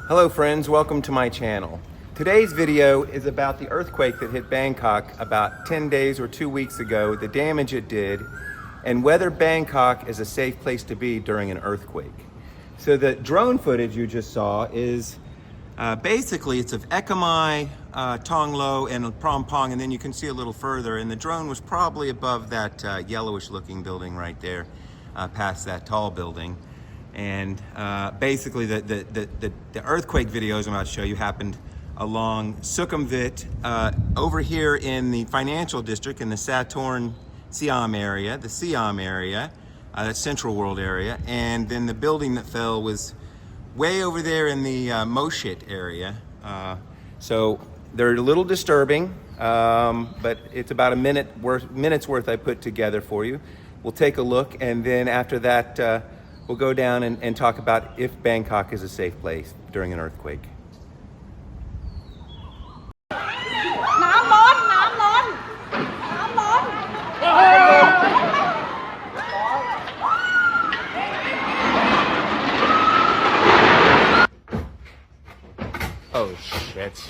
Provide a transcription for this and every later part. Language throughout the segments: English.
Hello friends, welcome to my channel. Today's video is about the earthquake that hit Bangkok about 10 days or 2 weeks ago, the damage it did, and whether Bangkok is a safe place to be during an earthquake. So the drone footage you just saw is basically it's of Eka Mai, Tong Lo, and Prom Pong, and then you can see a little further, and the drone was probably above that yellowish looking building right there, past that tall building. And basically the earthquake videos I'm about to show you happened along Sukhumvit, over here in the financial district in the Saturn Siam area, the Siam area, that Central World area, and then the building that fell was way over there in the Moshit area. So they're a little disturbing, but it's about minute's worth I put together for you. We'll take a look, and then after that we'll go down and talk about if Bangkok is a safe place during an earthquake. Oh shit.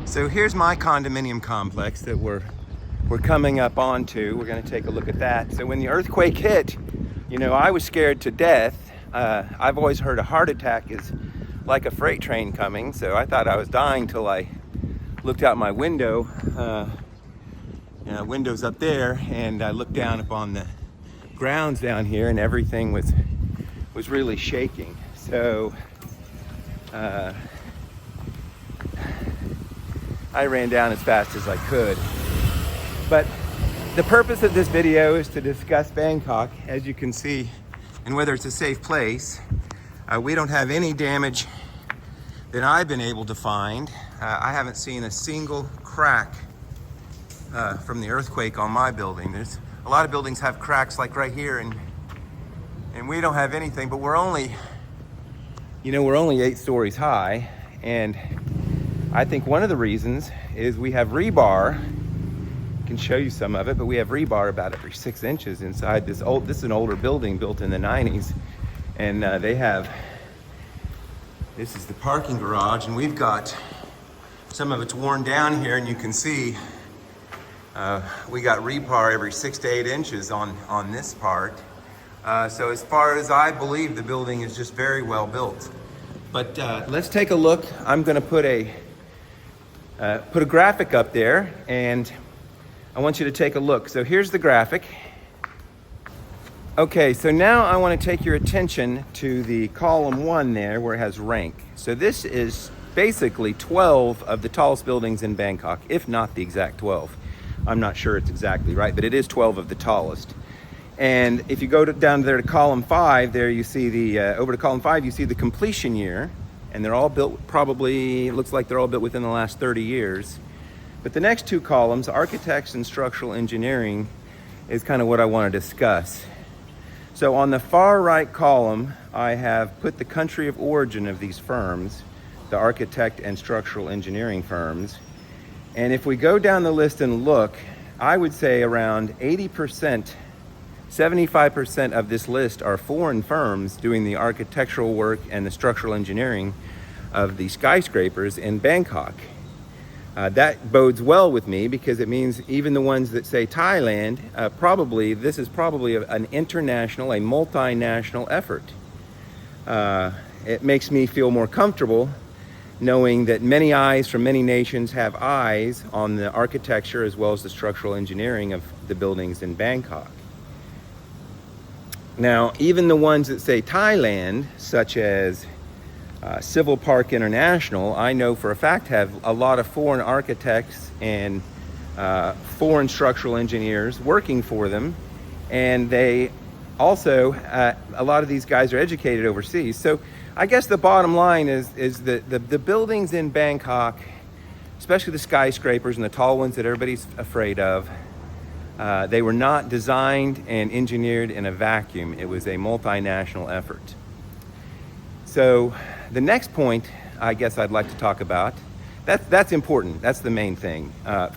So here's my condominium complex that we're coming up onto. We're going to take a look at that. So when the earthquake hit, you know, I was scared to death. I've always heard a heart attack is like a freight train coming, so I thought I was dying till I looked out my window. Window's up there, and I looked down upon the grounds down here, and everything was really shaking. So I ran down as fast as I could. But the purpose of this video is to discuss Bangkok, as you can see, and whether it's a safe place. We don't have any damage that I've been able to find. I haven't seen a single crack from the earthquake on my building. There's a lot of buildings have cracks like right here, and we don't have anything, but we're only 8 stories high, and I think one of the reasons is we have rebar. I can show you some of it, but we have rebar about every 6 inches inside this is an older building built in the 90s, and this is the parking garage, and we've got some of it's worn down here, and you can see we got rebar every 6 to 8 inches on this part. So as far as I believe, the building is just very well built. But let's take a look. I'm going to put a graphic up there, and I want you to take a look. So here's the graphic. Okay, so now I want to take your attention to the column 1 there where it has rank. So this is basically 12 of the tallest buildings in Bangkok, if not the exact 12. I'm not sure it's exactly right, but it is 12 of the tallest. And if you go down there to column 5, there you see over to column 5, you see the completion year, and they're all built it looks like they're all built within the last 30 years. But the next 2 columns, architects and structural engineering, is kind of what I want to discuss. So on the far right column, I have put the country of origin of these firms, the architect and structural engineering firms. And if we go down the list and look, I would say around 80%, 75% of this list are foreign firms doing the architectural work and the structural engineering of the skyscrapers in Bangkok. That bodes well with me, because it means even the ones that say Thailand, this is probably an international, a multinational effort. It makes me feel more comfortable knowing that many eyes from many nations have eyes on the architecture as well as the structural engineering of the buildings in Bangkok. Now, even the ones that say Thailand, such as Civil Park International, I know for a fact have a lot of foreign architects and foreign structural engineers working for them, and they also, a lot of these guys are educated overseas. So I guess the bottom line is that the buildings in Bangkok, especially the skyscrapers and the tall ones that everybody's afraid of, they were not designed and engineered in a vacuum. It was a multinational effort. So the next point I guess I'd like to talk about, that's important. That's the main thing that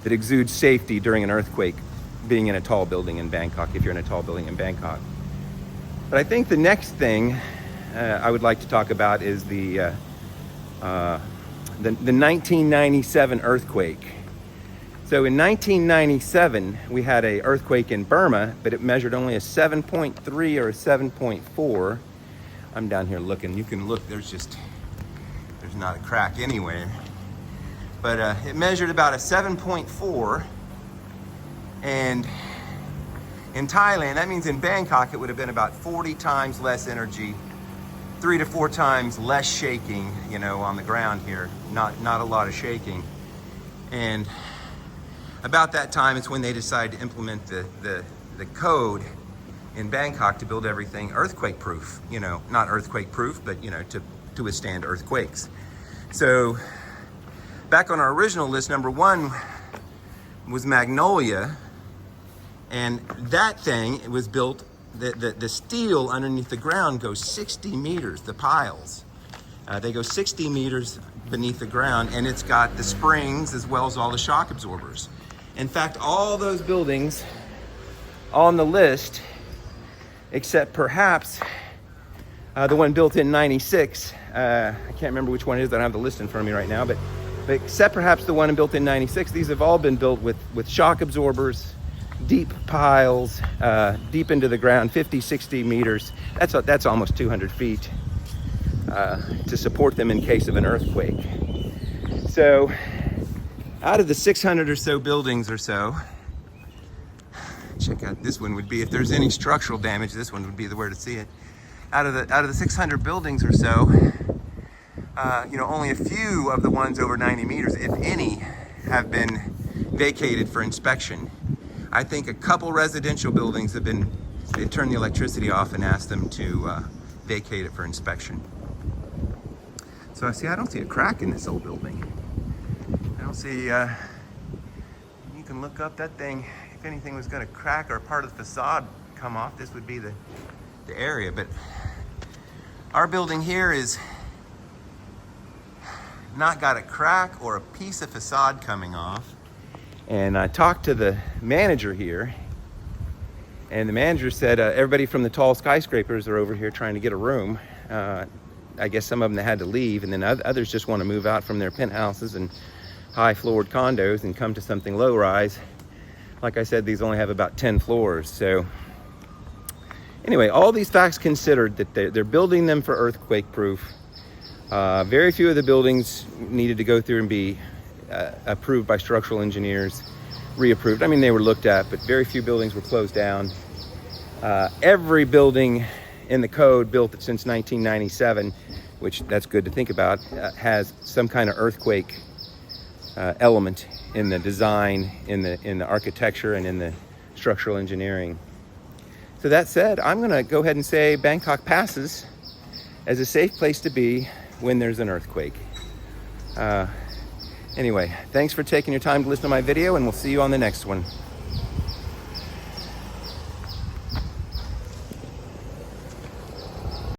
exudes safety during an earthquake, being in a tall building in Bangkok, if you're in a tall building in Bangkok. But I think the next thing I would like to talk about is the 1997 earthquake. So in 1997, we had an earthquake in Burma, but it measured only a 7.3 or a 7.4. I'm down here looking. You can look, there's not a crack anywhere. But it measured about a 7.4. And in Thailand, that means in Bangkok, it would have been about 40 times less energy, 3 to 4 times less shaking, you know, on the ground here. Not a lot of shaking. And about that time, it's when they decided to implement the code in Bangkok to build everything earthquake proof. You know, not earthquake proof, but, you know, to withstand earthquakes. So back on our original list, number 1 was Magnolia. And that thing, it was built, the steel underneath the ground goes 60 meters, the piles. They go 60 meters beneath the ground, and it's got the springs as well as all the shock absorbers. In fact, all those buildings on the list, except perhaps the one built in 96, I can't remember which one it is, I don't have the list in front of me right now, but except perhaps the one built in 96, these have all been built with shock absorbers, deep piles, deep into the ground, 50, 60 meters. That's almost 200 feet to support them in case of an earthquake. So out of the 600 or so buildings or so, check out this one would be, if there's any structural damage, this one would be the where to see it. Out of the 600 buildings or so, you know, only a few of the ones over 90 meters, if any, have been vacated for inspection. I think a couple residential buildings have been, they turned the electricity off and asked them to vacate it for inspection. So I don't see a crack in this old building. I don't see, you can look up that thing, if anything was gonna crack or part of the facade come off, this would be the area. But our building here is not got a crack or a piece of facade coming off. And I talked to the manager here, and the manager said everybody from the tall skyscrapers are over here trying to get a room. I guess some of them had to leave, and then others just want to move out from their penthouses and high-floored condos and come to something low-rise. Like I said, these only have about 10 floors. So anyway, all these facts considered, that they're building them for earthquake-proof. Very few of the buildings needed to go through and be approved by structural engineers, reapproved. I mean, they were looked at, but very few buildings were closed down. Every building in the code built since 1997, which that's good to think about, has some kind of earthquake element in the design, in the architecture, and in the structural engineering. So that said, I'm gonna go ahead and say Bangkok passes as a safe place to be when there's an earthquake. Anyway, thanks for taking your time to listen to my video, and we'll see you on the next one.